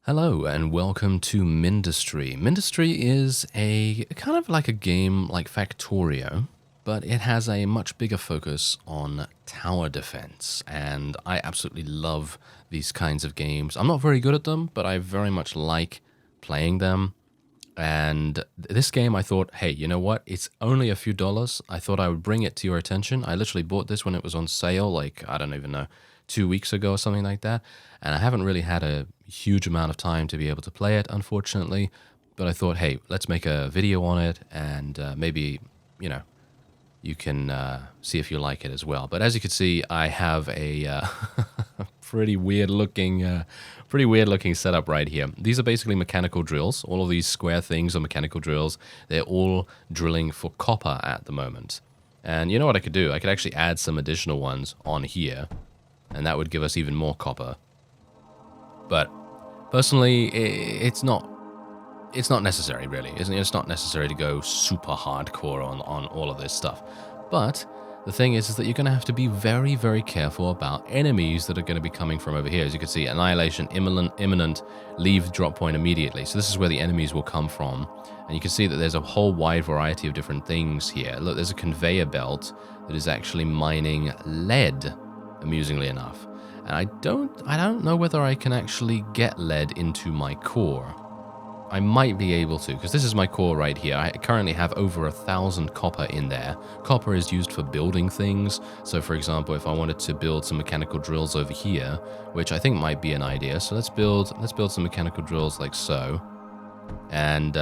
Hello and welcome to Mindustry. Mindustry is a kind of like a game like Factorio, but it has a much bigger focus on tower defense, and I absolutely love these kinds of games. I'm not very good at them, but I very much like playing them. And this game, I thought, hey, you know what? It's only a few dollars. I thought I would bring it to your attention. I literally bought this when it was on sale, like, I don't even know, 2 weeks ago or something like that. And I haven't really had a huge amount of time to be able to play it, unfortunately. But I thought, hey, let's make a video on it and maybe, you know, you can see if you like it as well. But as you can see, I have a pretty weird looking setup right here. These are basically mechanical drills. All of these square things are mechanical drills. They're all drilling for copper at the moment. And you know what I could do? I could actually add some additional ones on here, and that would give us even more copper. But personally, it's not necessary, really. It's not necessary to go super hardcore on all of this stuff. But the thing is that you're going to have to be very, very careful about enemies that are going to be coming from over here. As you can see, annihilation, imminent, leave drop point immediately. So this is where the enemies will come from. And you can see that there's a whole wide variety of different things here. Look, there's a conveyor belt that is actually mining lead, amusingly enough. And I don't know whether I can actually get lead into my core. I might be able to, because this is my core right here. I currently have over 1,000 copper in there. Copper is used for building things. So for example, if I wanted to build some mechanical drills over here, which I think might be an idea. So let's build some mechanical drills like so. And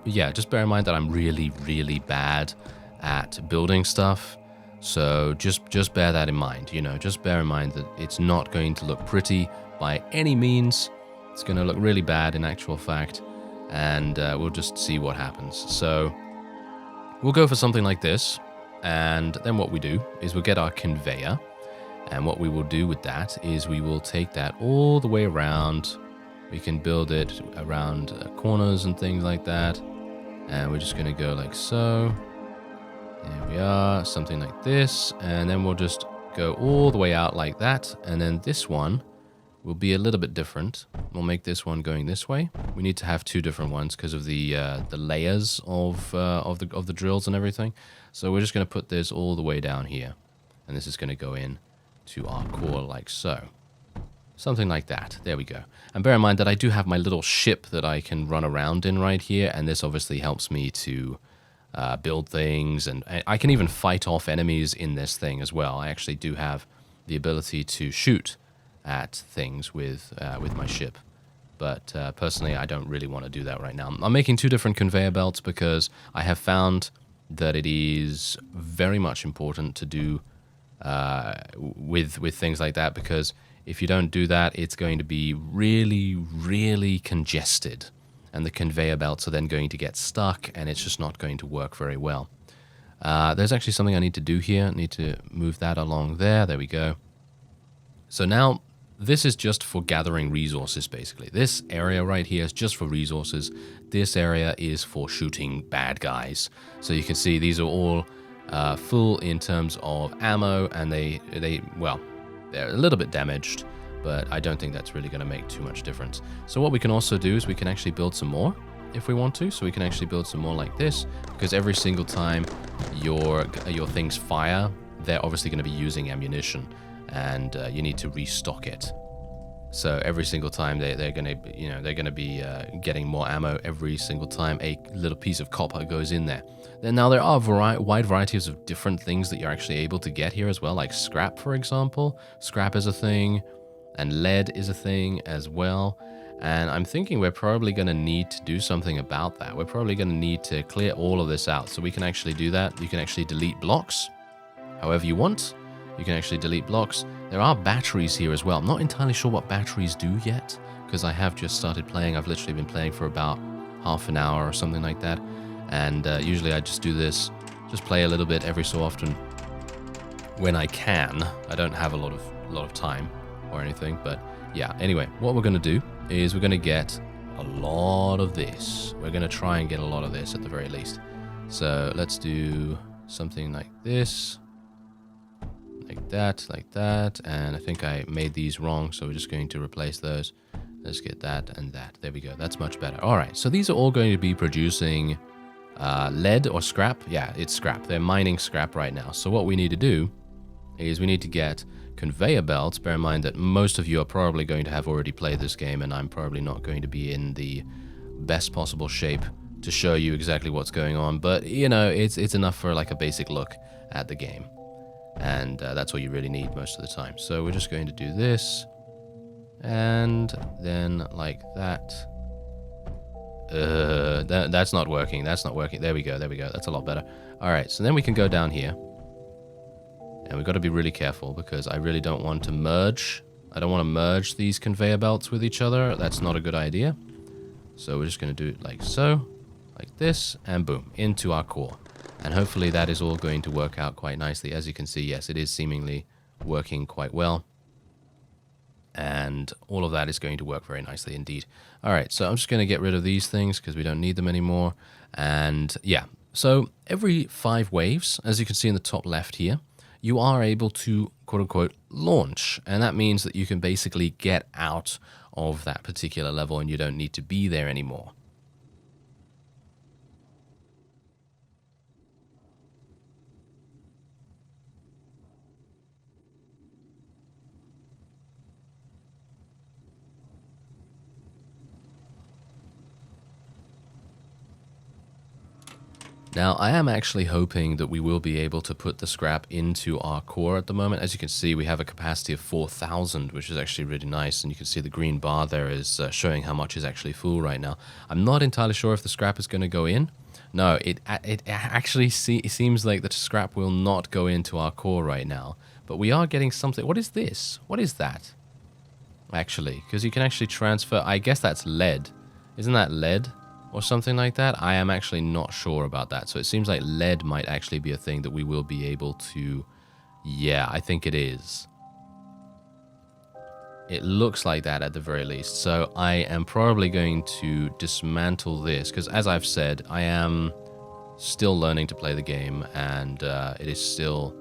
yeah, just bear in mind that I'm really, really bad at building stuff. So just bear that in mind, just bear in mind that it's not going to look pretty by any means. It's going to look really bad in actual fact, and we'll just see what happens. So we'll go for something like this, and then what we do is we'll get our conveyor, and what we will do with that is we will take that all the way around. We can build it around corners and things like that, and we're just going to go like so. There we are, something like this, and then we'll just go all the way out like that, and then this one will be a little bit different. We'll make this one going this way. We need to have two different ones because of the layers of the drills and everything. So we're just going to put this all the way down here, and this is going to go in to our core like so. Something like that. There we go. And bear in mind that I do have my little ship that I can run around in right here, and this obviously helps me to build things, and I can even fight off enemies in this thing as well. I actually do have the ability to shoot at things with my ship, but personally I don't really want to do that right now. I'm making two different conveyor belts because I have found that it is very much important to do with things like that, because if you don't do that, it's going to be really, really congested. And the conveyor belts are then going to get stuck, and it's just not going to work very well. There's actually something I need to do here. I need to move that along there. There we go. So now this is just for gathering resources, basically. This area right here is just for resources. This area is for shooting bad guys. So you can see these are all full in terms of ammo, and well, they're a little bit damaged, but I don't think that's really going to make too much difference. So what we can also do is we can actually build some more if we want to. So we can actually build some more like this, because every single time your things fire, they're obviously going to be using ammunition, and you need to restock it. So every single time they're going to be getting more ammo every single time a little piece of copper goes in there. Now there are wide varieties of different things that you're actually able to get here as well, like scrap, for example. Scrap is a thing, and lead is a thing as well. And I'm thinking we're probably going to need to do something about that. We're probably going to need to clear all of this out. So we can actually do that. You can actually delete blocks however you want. You can actually delete blocks. There are batteries here as well. I'm not entirely sure what batteries do yet, because I have just started playing. I've literally been playing for about half an hour or something like that. And usually I just do this, just play a little bit every so often when I can. I don't have a lot of time or anything, but yeah. Anyway, what we're going to do is we're going to get a lot of this. We're going to try and get a lot of this at the very least. So let's do something like this. Like that, and I think I made these wrong, so we're just going to replace those. Let's get that and that. There we go. That's much better. All right. So these are all going to be producing lead or scrap. Yeah, it's scrap. They're mining scrap right now. So what we need to do is we need to get conveyor belts. Bear in mind that most of you are probably going to have already played this game, and I'm probably not going to be in the best possible shape to show you exactly what's going on. But, you know, it's enough for like a basic look at the game. And that's all you really need most of the time. So we're just going to do this. And then like that. That's not working. That's not working. There we go. There we go. That's a lot better. All right. So then we can go down here. And we've got to be really careful because I really don't want to merge. I don't want to merge these conveyor belts with each other. That's not a good idea. So we're just going to do it like so, like this, and boom, into our core. And hopefully that is all going to work out quite nicely. As you can see, yes, it is seemingly working quite well. And all of that is going to work very nicely indeed. All right, so I'm just going to get rid of these things because we don't need them anymore. And yeah, so every 5 waves, as you can see in the top left here, you are able to, quote unquote, launch. And that means that you can basically get out of that particular level and you don't need to be there anymore. Now, I am actually hoping that we will be able to put the scrap into our core at the moment. As you can see, we have a capacity of 4,000, which is actually really nice. And you can see the green bar there is showing how much is actually full right now. I'm not entirely sure if the scrap is going to go in. No, it actually seems like the scrap will not go into our core right now. But we are getting something. What is this? What is that? Actually, because you can actually transfer. I guess that's lead. Isn't that lead? Or something like that. I am actually not sure about that. So it seems like lead might actually be a thing that we will be able to... Yeah, I think it is. It looks like that at the very least. So I am probably going to dismantle this. Because as I've said, I am still learning to play the game. And it is still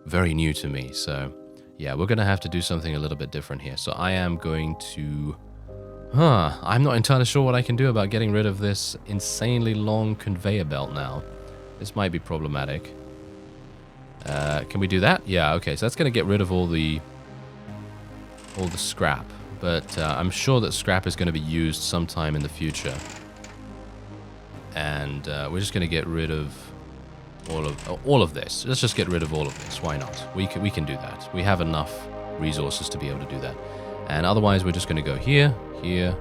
very new to me. So yeah, we're going to have to do something a little bit different here. So I am going to... I'm not entirely sure what I can do about getting rid of this insanely long conveyor belt now. This might be problematic. Can we do that? Yeah, okay, so that's going to get rid of all the scrap. But I'm sure that scrap is going to be used sometime in the future. And we're just going to get rid of all of this. Let's just get rid of all of this. Why not? We can do that. We have enough resources to be able to do that. And otherwise, we're just going to go here, here,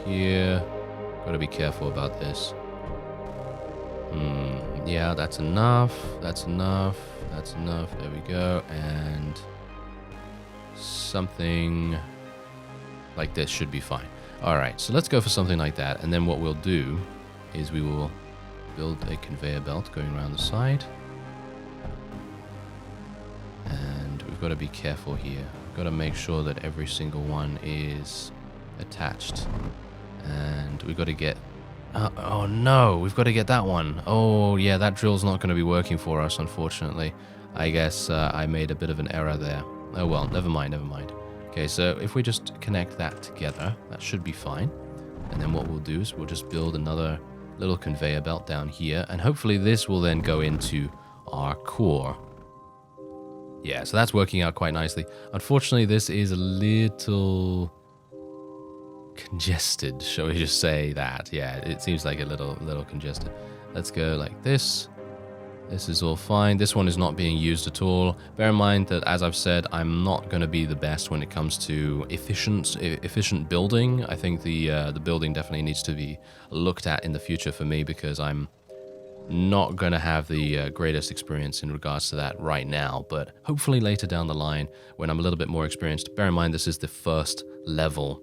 here. Got to be careful about this. Yeah, that's enough. That's enough. That's enough. There we go. And something like this should be fine. All right, so let's go for something like that. And then what we'll do is we will build a conveyor belt going around the side. And we've got to be careful here. Got to make sure that every single one is attached. And we've got to get... oh no, we've got to get that one. Oh yeah, that drill's not going to be working for us, unfortunately. I guess I made a bit of an error there. Oh well, never mind, never mind. Okay, so if we just connect that together, that should be fine. And then what we'll do is we'll just build another little conveyor belt down here. And hopefully this will then go into our core. Yeah, so that's working out quite nicely. Unfortunately, this is a little congested, shall we just say that? Yeah, it seems like a little congested. Let's go like this. This is all fine. This one is not being used at all. Bear in mind that, as I've said, I'm not going to be the best when it comes to efficient building. I think the building definitely needs to be looked at in the future for me because I'm not going to have the greatest experience in regards to that right now, but hopefully later down the line when I'm a little bit more experienced. Bear in mind this is the first level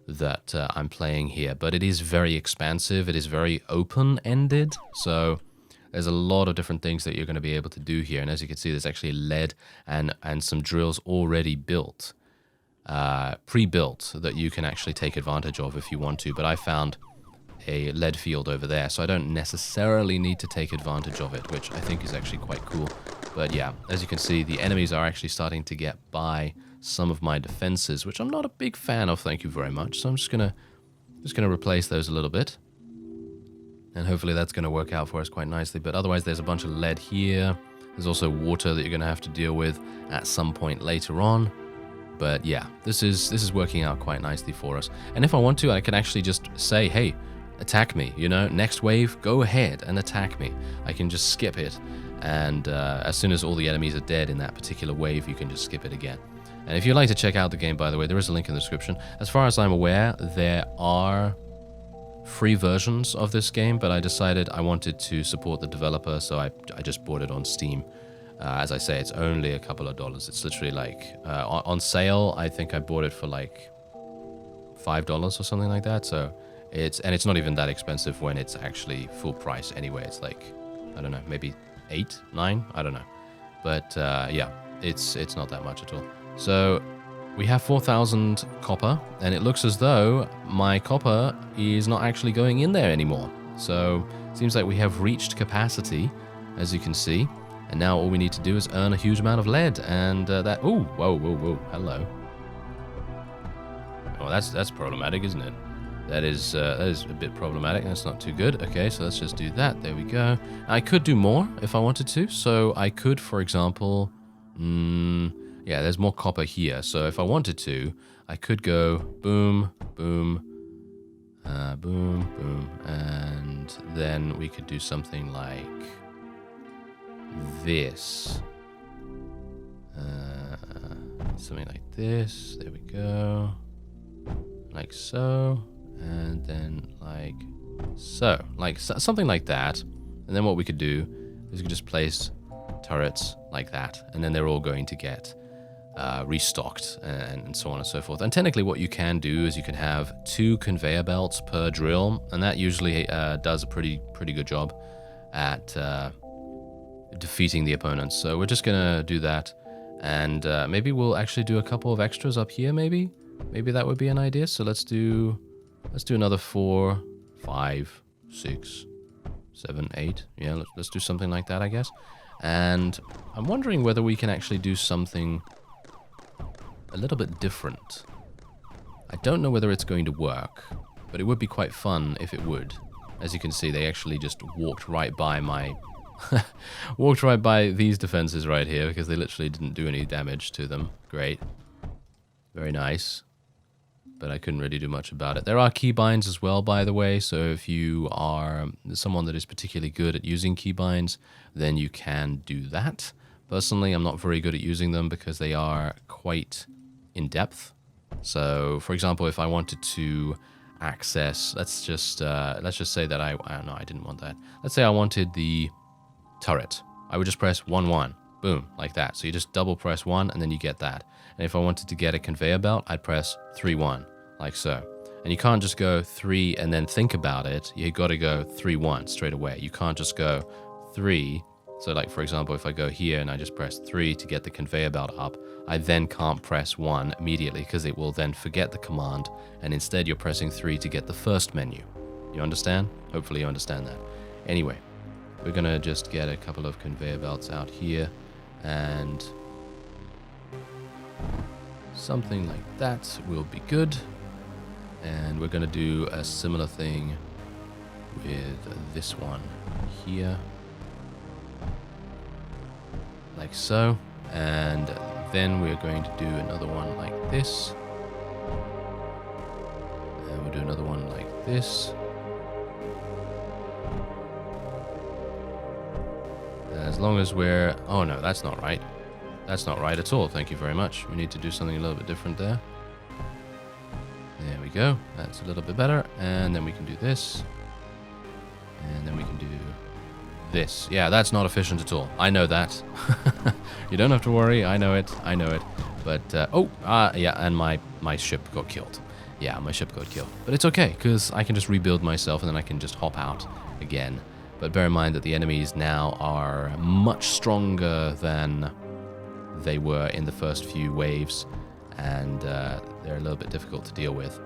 that I'm playing here, but it is very expansive. It is very open-ended, so there's a lot of different things that you're going to be able to do here. And as you can see, there's actually lead and some drills already built, pre-built, that you can actually take advantage of if you want to, but I found a lead field over there, so I don't necessarily need to take advantage of it, which I think is actually quite cool. But yeah, as you can see, the enemies are actually starting to get by some of my defenses, which I'm not a big fan of, thank you very much. So I'm just gonna replace those a little bit. And hopefully that's going to work out for us quite nicely. But otherwise, there's a bunch of lead here. There's also water that you're going to have to deal with at some point later on. But yeah, this is working out quite nicely for us. And if I want to, I can actually just say, hey, attack me, you know, next wave, go ahead and attack me. I can just skip it. And as soon as all the enemies are dead in that particular wave, you can just skip it again. And if you'd like to check out the game, by the way, there is a link in the description. As far as I'm aware, there are free versions of this game, but I decided I wanted to support the developer, so I just bought it on Steam. As I say, it's only a couple of dollars. It's literally like on sale. I think I bought it for like $5 or something like that. So it's not even that expensive when it's actually full price anyway. It's like, I don't know, maybe 8, 9, I don't know. But yeah, it's not that much at all. So we have 4,000 copper, and it looks as though my copper is not actually going in there anymore. So it seems like we have reached capacity, as you can see. And now all we need to do is earn a huge amount of lead, and that... Ooh, whoa, hello. Oh, that's problematic, isn't it? That is a bit problematic. That's not too good. Okay, so let's just do that. There we go. I could do more if I wanted to. So I could, for example... yeah, there's more copper here. So if I wanted to, I could go boom, boom, boom, boom. And then we could do something like this. Something like this. There we go. Like so. And then like so. Like something like that. And then what we could do is we could just place turrets like that. And then they're all going to get restocked and so on and so forth. And technically what you can do is you can have 2 conveyor belts per drill, and that usually does a pretty good job at defeating the opponents. So we're just gonna do that, and maybe we'll actually do a couple of extras up here. Maybe that would be an idea. So let's do another 4, 5, 6, 7, 8. Yeah, let's do something like that, I guess. And I'm wondering whether we can actually do something a little bit different. I don't know whether it's going to work, but it would be quite fun if it would. As you can see, they actually just walked right by my... walked right by these defenses right here, because they literally didn't do any damage to them. Great. Very nice. But I couldn't really do much about it. There are keybinds as well, by the way, so if you are someone that is particularly good at using keybinds, then you can do that. Personally, I'm not very good at using them because they are quite in-depth. So, for example, if I wanted to access, let's just say that no, I didn't want that. Let's say I wanted the turret. I would just press 1, 1, boom, like that. So you just double press 1 and then you get that. And if I wanted to get a conveyor belt, I'd press 3, 1, like so. And you can't just go 3 and then think about it. You got to go 3, 1 straight away. You can't just go 3. So like, for example, if I go here and I just press 3 to get the conveyor belt up, I then can't press 1 immediately because it will then forget the command, and instead you're pressing 3 to get the first menu. You understand? Hopefully you understand that. Anyway, we're going to just get a couple of conveyor belts out here, and something like that will be good. And we're going to do a similar thing with this one here. Like so, and then we're going to do another one like this, and we'll do another one like this. As long as we're... oh no, that's not right. That's not right at all, thank you very much. We need to do something a little bit different there. There we go, that's a little bit better, and then we can do this, and then we can do this. Yeah, that's not efficient at all. I know that. You don't have to worry. I know it. But, yeah, and my ship got killed. Yeah, my ship got killed. But it's okay, because I can just rebuild myself, and then I can just hop out again. But bear in mind that the enemies now are much stronger than they were in the first few waves, and they're a little bit difficult to deal with.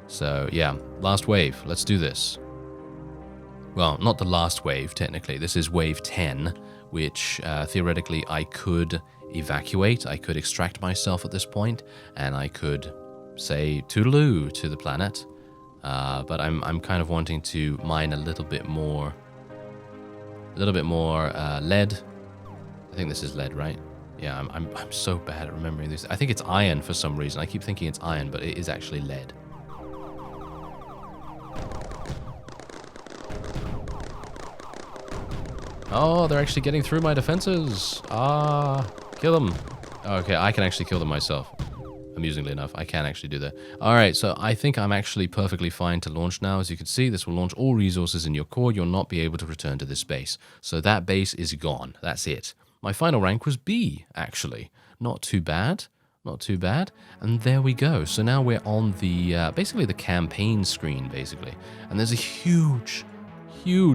So, yeah, last wave. Let's do this. Well, not the last wave, technically. This is wave 10, which theoretically I could evacuate, I could extract myself at this point, and I could say toodaloo to the planet. But I'm kind of wanting to mine a little bit more lead. I think this is lead, right? Yeah, I'm so bad at remembering this. I think it's iron for some reason. I keep thinking it's iron, but it is actually lead. Oh, they're actually getting through my defenses. Kill them. Okay, I can actually kill them myself. Amusingly enough, I can actually do that. Alright, so I think I'm actually perfectly fine to launch now. As you can see, this will launch all resources in your core. You'll not be able to return to this base. So that base is gone. That's it. My final rank was B, actually. Not too bad. Not too bad. And there we go. So now we're on the, basically the campaign screen, basically. And there's a huge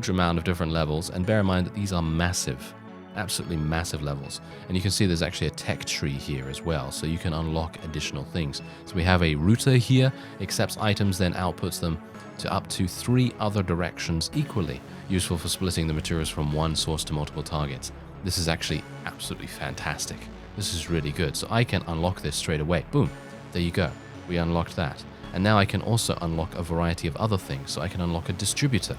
amount of different levels. And bear in mind that these are massive. Absolutely massive levels. And you can see there's actually a tech tree here as well, so you can unlock additional things. So we have a router here, accepts items, then outputs them to up to 3 other directions equally, useful for splitting the materials from one source to multiple targets. This is actually absolutely fantastic. This is really good. So I can unlock this straight away. Boom. There you go. We unlocked that. And now I can also unlock a variety of other things. So I can unlock a distributor,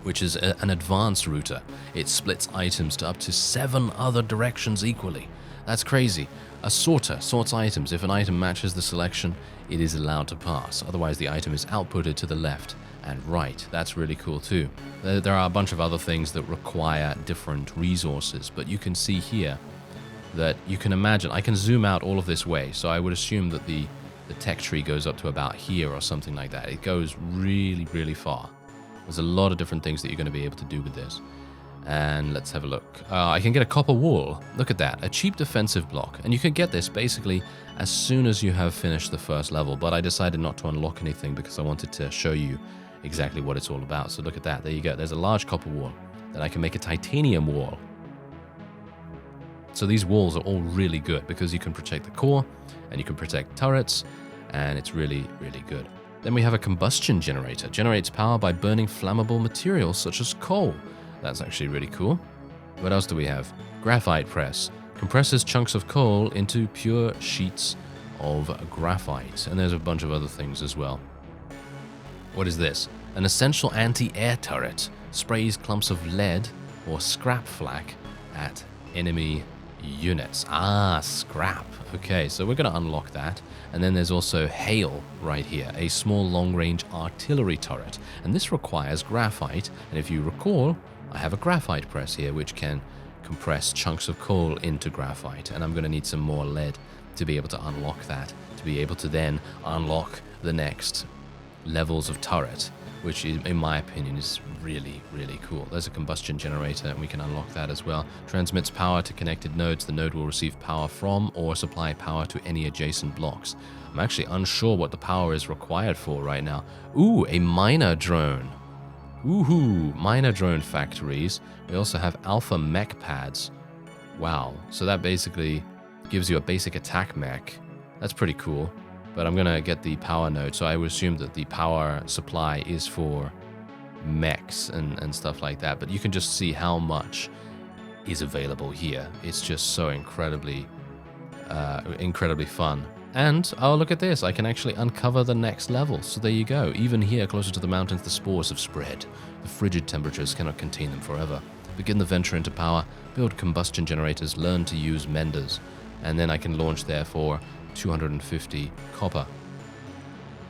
which is an advanced router. It splits items to up to 7 other directions equally. That's crazy. A sorter sorts items. If an item matches the selection, it is allowed to pass. Otherwise, the item is outputted to the left and right. That's really cool too. There are a bunch of other things that require different resources, but you can see here that you can imagine, I can zoom out all of this way, so I would assume that the tech tree goes up to about here or something like that. It goes really, really far. There's a lot of different things that you're going to be able to do with this. And let's have a look. I can get a copper wall. Look at that. A cheap defensive block. And you can get this basically as soon as you have finished the first level. But I decided not to unlock anything because I wanted to show you exactly what it's all about. So look at that. There you go. There's a large copper wall. Then I can make a titanium wall. So these walls are all really good because you can protect the core and you can protect turrets. And it's really, really good. Then we have a combustion generator. Generates power by burning flammable materials such as coal. That's actually really cool. What else do we have? Graphite press. Compresses chunks of coal into pure sheets of graphite. And there's a bunch of other things as well. What is this? An essential anti-air turret. Sprays clumps of lead or scrap flak at enemy units. Scrap. Okay, so we're going to unlock that. And then there's also hail right here, a small long-range artillery turret. And this requires graphite. And if you recall, I have a graphite press here, which can compress chunks of coal into graphite. And I'm going to need some more lead to be able to unlock that, to be able to then unlock the next levels of turret, which in my opinion is really, really cool. There's a combustion generator, and we can unlock that as well. Transmits power to connected nodes. The node will receive power from or supply power to any adjacent blocks. I'm actually unsure what the power is required for right now. Ooh, a miner drone. Woohoo, miner drone factories. We also have alpha mech pads. Wow, so that basically gives you a basic attack mech. That's pretty cool. But I'm going to get the power node, so I would assume that the power supply is for mechs and stuff like that. But you can just see how much is available here. It's just so incredibly fun. And, oh, look at this. I can actually uncover the next level. So there you go. Even here, closer to the mountains, the spores have spread. The frigid temperatures cannot contain them forever. Begin the venture into power. Build combustion generators. Learn to use menders. And then I can launch there for 250 copper.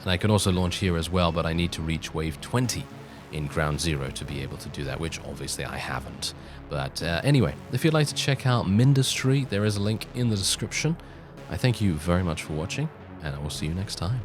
And I can also launch here as well, but I need to reach wave 20 in ground zero to be able to do that, which obviously I haven't. But anyway, if you'd like to check out Mindustry, there is a link in the description. I thank you very much for watching, and I will see you next time.